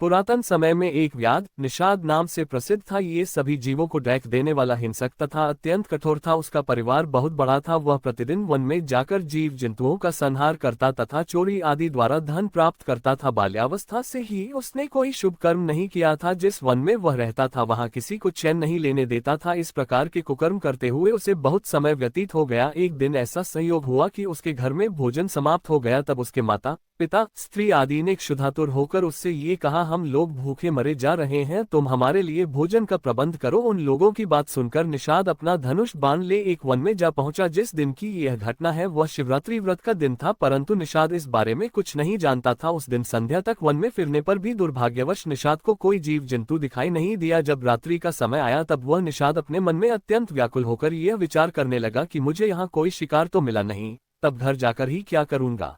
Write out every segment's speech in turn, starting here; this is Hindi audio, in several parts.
पुरातन समय में एक व्याध निषाद नाम से प्रसिद्ध था। ये सभी जीवों को डैक देने वाला हिंसक तथा अत्यंत कठोर था। उसका परिवार बहुत बड़ा था। वह प्रतिदिन वन में जाकर जीव जंतुओं का संहार करता तथा चोरी आदि द्वारा धन प्राप्त करता था। बाल्यावस्था से ही उसने कोई शुभ कर्म नहीं किया था। जिस वन में वह रहता था वहाँ किसी को चैन नहीं लेने देता था। इस प्रकार के कुकर्म करते हुए उसे बहुत समय व्यतीत हो गया। एक दिन ऐसा संयोग हुआ कि उसके घर में भोजन समाप्त हो गया। तब उसके माता पिता स्त्री आदि ने क्षुधातुर होकर उससे ये कहा, हम लोग भूखे मरे जा रहे हैं, तुम हमारे लिए भोजन का प्रबंध करो। उन लोगों की बात सुनकर निषाद अपना धनुष बाण ले एक वन में जा पहुंचा। जिस दिन की यह घटना है वह शिवरात्रि व्रत का दिन था, परंतु निषाद इस बारे में कुछ नहीं जानता था। उस दिन संध्या तक वन में फिरने पर भी दुर्भाग्यवश निषाद को कोई जीव जंतु दिखाई नहीं दिया। जब रात्रि का समय आया तब वह निषाद अपने मन में अत्यंत व्याकुल होकर यह विचार करने लगा कि मुझे यहाँ कोई शिकार तो मिला नहीं, तब घर जाकर ही क्या करूंगा।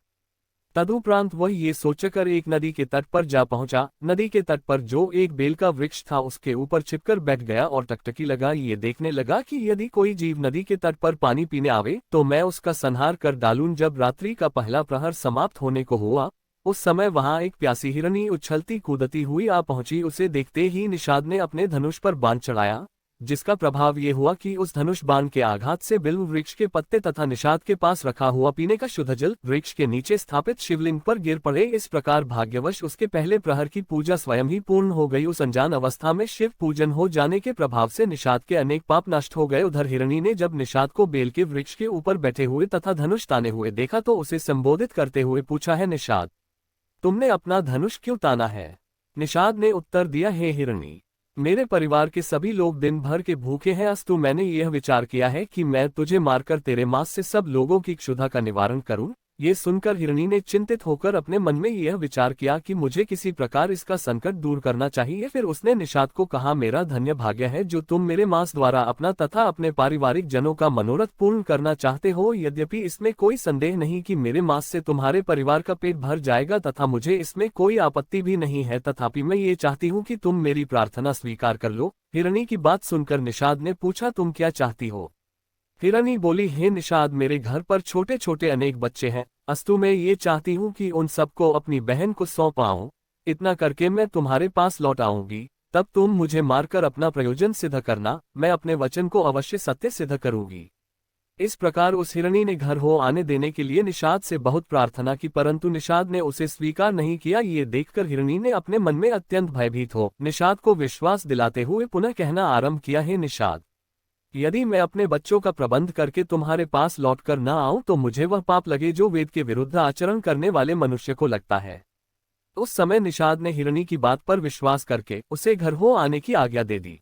तदुपरांत वह ये सोचकर एक नदी के तट पर जा पहुंचा। नदी के तट पर जो एक बेल का वृक्ष था उसके ऊपर छिपकर बैठ गया और टकटकी लगा ये देखने लगा कि यदि कोई जीव नदी के तट पर पानी पीने आवे तो मैं उसका संहार कर डालूं। जब रात्रि का पहला प्रहर समाप्त होने को हुआ उस समय वहां एक प्यासी हिरनी उछलती कूदती हुई आ पहुंची। उसे देखते ही निषाद ने अपने धनुष पर बाण चढ़ाया, जिसका प्रभाव ये हुआ कि उस धनुष बाण के आघात से बिल्व वृक्ष के पत्ते तथा निषाद के पास रखा हुआ पीने का शुद्ध जल वृक्ष के नीचे स्थापित शिवलिंग पर गिर पड़े। इस प्रकार भाग्यवश उसके पहले प्रहर की पूजा स्वयं ही पूर्ण हो गई। उस अनजान अवस्था में शिव पूजन हो जाने के प्रभाव से निषाद के अनेक पाप नष्ट हो गए। उधर हिरणी ने जब निषाद को बेल के वृक्ष के ऊपर बैठे हुए तथा धनुष ताने हुए देखा तो उसे संबोधित करते हुए पूछा, है निषाद, तुमने अपना धनुष क्यों ताना है? निषाद ने उत्तर दिया, हे हिरणी, मेरे परिवार के सभी लोग दिन भर के भूखे हैं, अस्तु मैंने यह विचार किया है कि मैं तुझे मारकर तेरे मांस से सब लोगों की क्षुधा का निवारण करूं। ये सुनकर हिरणी ने चिंतित होकर अपने मन में यह विचार किया कि मुझे किसी प्रकार इसका संकट दूर करना चाहिए। फिर उसने निषाद को कहा, मेरा धन्य भाग्य है जो तुम मेरे मांस द्वारा अपना तथा अपने पारिवारिक जनों का मनोरथ पूर्ण करना चाहते हो। यद्यपि इसमें कोई संदेह नहीं कि मेरे मांस से तुम्हारे परिवार का पेट भर जाएगा तथा मुझे इसमें कोई आपत्ति भी नहीं है, तथापि मैं ये चाहती हूँ कि तुम मेरी प्रार्थना स्वीकार कर लो। हिरणी की बात सुनकर निषाद ने पूछा, तुम क्या चाहती हो? हिरणी बोली, हे निषाद, मेरे घर पर छोटे छोटे अनेक बच्चे हैं, अस्तु मैं ये चाहती हूँ कि उन सबको अपनी बहन को सौंप आऊं। इतना करके मैं तुम्हारे पास लौट आऊंगी, तब तुम मुझे मारकर अपना प्रयोजन सिद्ध करना। मैं अपने वचन को अवश्य सत्य सिद्ध करूंगी। इस प्रकार उस हिरणी ने घर हो आने देने के लिए निषाद से बहुत प्रार्थना की, परंतु निषाद ने उसे स्वीकार नहीं किया। ये देखकर हिरणी ने अपने मन में अत्यंत भयभीत हो निषाद को विश्वास दिलाते हुए पुनः कहना आरंभ किया, हे निषाद, यदि मैं अपने बच्चों का प्रबंध करके तुम्हारे पास लौटकर न आऊं तो मुझे वह पाप लगे जो वेद के विरुद्ध आचरण करने वाले मनुष्य को लगता है। उस समय निषाद ने हिरणी की बात पर विश्वास करके उसे घर हो आने की आज्ञा दे दी।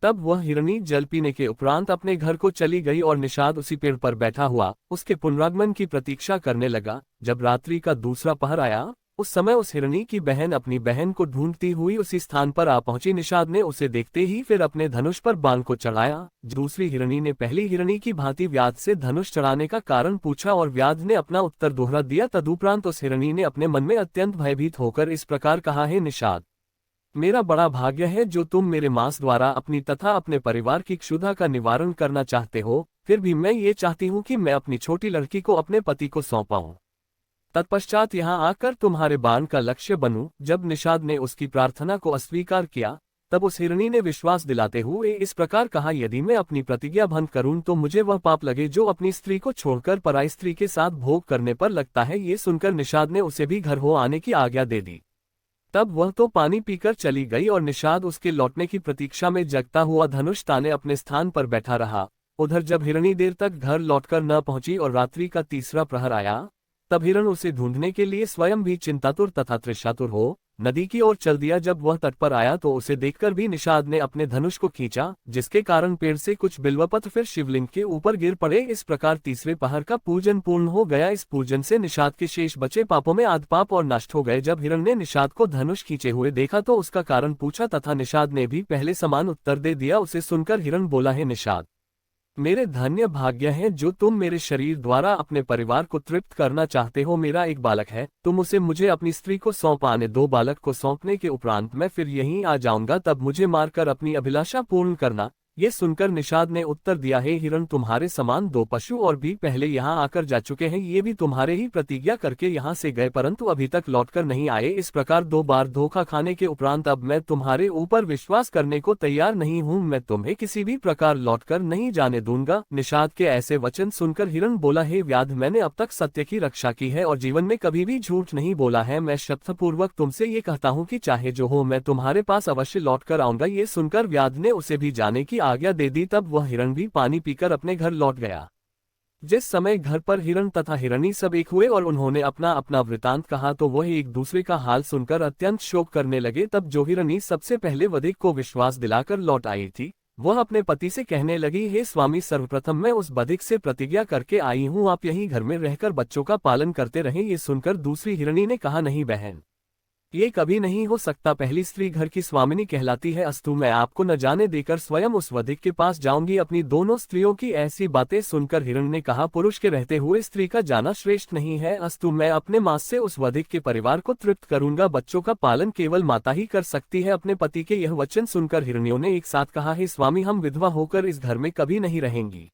तब वह हिरणी जल पीने के उपरांत अपने घर को चली गई और निषाद उसी पेड़ पर बैठा हुआ उसके पुनरागमन की प्रतीक्षा करने लगा। जब रात्रि का दूसरा पहर आया उस समय उस हिरणी की बहन अपनी बहन को ढूंढती हुई उसी स्थान पर आ पहुंची। निषाद ने उसे देखते ही फिर अपने धनुष पर बाण को चढ़ाया। दूसरी हिरणी ने पहली हिरणी की भांति व्याध से धनुष चढ़ाने का कारण पूछा और व्याध ने अपना उत्तर दोहरा दिया। तदुपरांत उस हिरणी ने अपने मन में अत्यंत भयभीत होकर इस प्रकार कहा, हे निषाद, मेरा बड़ा भाग्य है जो तुम मेरे मांस द्वारा अपनी तथा अपने परिवार की क्षुधा का निवारण करना चाहते हो। फिर भी मैं ये चाहती हूँ कि मैं अपनी छोटी लड़की को अपने पति को सौंपाऊं, तत्पश्चात यहाँ आकर तुम्हारे बाण का लक्ष्य बनूं। जब निषाद ने उसकी प्रार्थना को अस्वीकार किया तब उस हिरणी ने विश्वास दिलाते हुए इस प्रकार कहा, यदि मैं अपनी प्रतिज्ञा भंग करूं तो मुझे वह पाप लगे जो अपनी स्त्री को छोड़कर पराई स्त्री के साथ भोग करने पर लगता है। ये सुनकर निषाद ने उसे भी घर हो आने की आज्ञा दे दी। तब वह तो पानी पीकर चली गई और निषाद उसके लौटने की प्रतीक्षा में जगता हुआ धनुष ताने अपने स्थान पर बैठा रहा। उधर जब हिरणी देर तक घर लौटकर न पहुंची और रात्रि का तीसरा प्रहर आया तब हिरण उसे ढूंढने के लिए स्वयं भी चिंतातुर तथा तृषातुर हो नदी की ओर चल दिया। जब वह तट पर आया तो उसे देखकर भी निषाद ने अपने धनुष को खींचा, जिसके कारण पेड़ से कुछ बिल्वपत्र फिर शिवलिंग के ऊपर गिर पड़े। इस प्रकार तीसरे पहर का पूजन पूर्ण हो गया। इस पूजन से निषाद के शेष बचे पापों में आध पाप और नष्ट हो गए। जब हिरण ने निषाद को धनुष खींचे हुए देखा तो उसका कारण पूछा तथा निषाद ने भी पहले समान उत्तर दे दिया। उसे सुनकर हिरण बोला, है निषाद, मेरे धन्य भाग्य है जो तुम मेरे शरीर द्वारा अपने परिवार को तृप्त करना चाहते हो। मेरा एक बालक है, तुम उसे मुझे अपनी स्त्री को सौंप आने दो। बालक को सौंपने के उपरांत मैं फिर यहीं आ जाऊंगा, तब मुझे मारकर अपनी अभिलाषा पूर्ण करना। ये सुनकर निषाद ने उत्तर दिया, हे हिरण, तुम्हारे समान 2 पशु और भी पहले यहाँ आकर जा चुके हैं। ये भी तुम्हारे ही प्रतिज्ञा करके यहाँ से गए, परंतु अभी तक लौटकर नहीं आए। इस प्रकार 2 बार धोखा खाने के उपरांत अब मैं तुम्हारे ऊपर विश्वास करने को तैयार नहीं हूँ। मैं तुम्हें किसी भी प्रकार लौटकर नहीं जाने दूंगा। निषाद के ऐसे वचन सुनकर हिरण बोला, हे व्याध, मैंने अब तक सत्य की रक्षा की है और जीवन में कभी भी झूठ नहीं बोला है। मैं शपथपूर्वक तुमसे ये कहता हूँ कि चाहे जो हो, मैं तुम्हारे पास अवश्य लौट कर आऊंगा। ये सुनकर व्याध ने उसे भी जाने की आज्ञा दे दी। तब वह हिरण भी पानी पीकर अपने घर लौट गया। जिस समय घर पर हिरण तथा हिरणी सब एक हुए और उन्होंने अपना अपना वृतांत कहा तो वह एक दूसरे का हाल सुनकर अत्यंत शोक करने लगे। तब जो हिरणी सबसे पहले वधिक को विश्वास दिलाकर लौट आई थी, वह अपने पति से कहने लगी, हे स्वामी, सर्वप्रथम मैं उस बधिक से प्रतिज्ञा करके आई हूँ, आप यहीं घर में रहकर बच्चों का पालन करते रहें। ये सुनकर दूसरी हिरणी ने कहा, नहीं बहन, ये कभी नहीं हो सकता। पहली स्त्री घर की स्वामिनी कहलाती है। अस्तु, मैं आपको न जाने देकर स्वयं उस वधिक के पास जाऊंगी। अपनी दोनों स्त्रियों की ऐसी बातें सुनकर हिरण ने कहा, पुरुष के रहते हुए स्त्री का जाना श्रेष्ठ नहीं है। अस्तु, मैं अपने मांस से उस वधिक के परिवार को तृप्त करूंगा। बच्चों का पालन केवल माता ही कर सकती है। अपने पति के यह वचन सुनकर हिरनियों ने एक साथ कहा, हे स्वामी, हम विधवा होकर इस घर में कभी नहीं रहेंगी।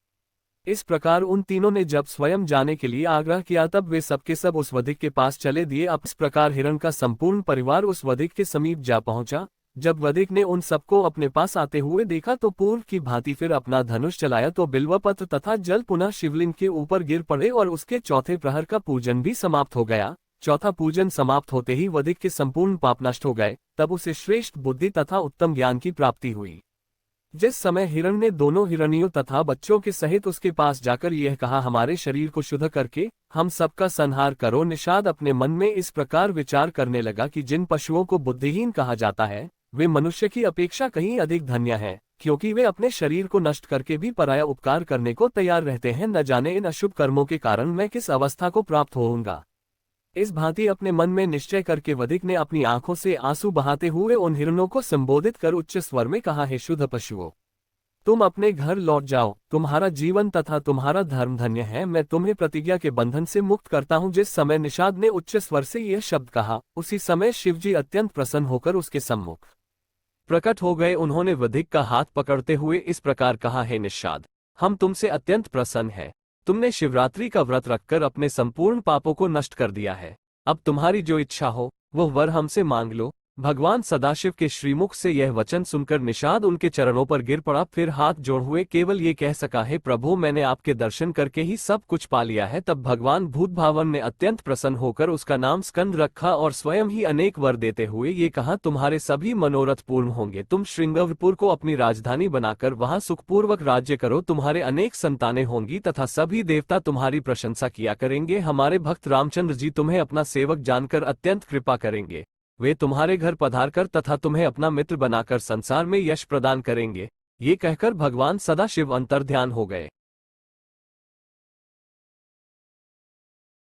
इस प्रकार उन तीनों ने जब स्वयं जाने के लिए आग्रह किया तब वे सबके सब उस वधिक के पास चले दिए। अब इस प्रकार हिरण का संपूर्ण परिवार उस वधिक के समीप जा पहुंचा। जब वधिक ने उन सबको अपने पास आते हुए देखा तो पूर्व की भांति फिर अपना धनुष चलाया तो बिल्वपत्र तथा जल पुनः शिवलिंग के ऊपर गिर पड़े और उसके चौथे प्रहर का पूजन भी समाप्त हो गया। चौथा पूजन समाप्त होते ही वधिक के संपूर्ण पाप नष्ट हो गए। तब उसे श्रेष्ठ बुद्धि तथा उत्तम ज्ञान की प्राप्ति हुई। जिस समय हिरण ने दोनों हिरणियों तथा बच्चों के सहित उसके पास जाकर यह कहा, हमारे शरीर को शुद्ध करके हम सबका संहार करो। निषाद अपने मन में इस प्रकार विचार करने लगा कि जिन पशुओं को बुद्धिहीन कहा जाता है वे मनुष्य की अपेक्षा कहीं अधिक धन्य हैं, क्योंकि वे अपने शरीर को नष्ट करके भी पराया उपकार करने को तैयार रहते हैं। न जाने इन अशुभ कर्मों के कारण मैं किस अवस्था को प्राप्त होऊंगा। इस भांति अपने मन में निश्चय करके वधिक ने अपनी आंखों से आंसू बहाते हुए उन हिरणों को संबोधित कर उच्च स्वर में कहा, हे शुद्ध पशुओं, तुम अपने घर लौट जाओ। तुम्हारा जीवन तथा तुम्हारा धर्म धन्य है। मैं तुम्हें प्रतिज्ञा के बंधन से मुक्त करता हूँ। जिस समय निषाद ने उच्च स्वर से यह शब्द कहा, उसी समय शिवजी अत्यंत प्रसन्न होकर उसके सम्मुख प्रकट हो गए। उन्होंने वधिक का हाथ पकड़ते हुए इस प्रकार कहा, हे निषाद, हम तुमसे अत्यंत प्रसन्न हैं। तुमने शिवरात्रि का व्रत रखकर अपने संपूर्ण पापों को नष्ट कर दिया है। अब तुम्हारी जो इच्छा हो वह वर हमसे मांग लो। भगवान सदाशिव के श्रीमुख से यह वचन सुनकर निषाद उनके चरणों पर गिर पड़ा, फिर हाथ जोड़ हुए केवल ये कह सका, हे प्रभु, मैंने आपके दर्शन करके ही सब कुछ पा लिया है। तब भगवान भूतभावन ने अत्यंत प्रसन्न होकर उसका नाम स्कंद रखा और स्वयं ही अनेक वर देते हुए ये कहा, तुम्हारे सभी मनोरथ पूर्ण होंगे। तुम श्रृंगवरपुर को अपनी राजधानी बनाकर वहां सुखपूर्वक राज्य करो। तुम्हारे अनेक संतानें होंगी तथा सभी देवता तुम्हारी प्रशंसा किया करेंगे। हमारे भक्त रामचंद्र जी तुम्हें अपना सेवक जानकर अत्यंत कृपा करेंगे। वे तुम्हारे घर पधारकर तथा तुम्हें अपना मित्र बनाकर संसार में यश प्रदान करेंगे। ये कहकर भगवान सदाशिव अंतर्ध्यान हो गए।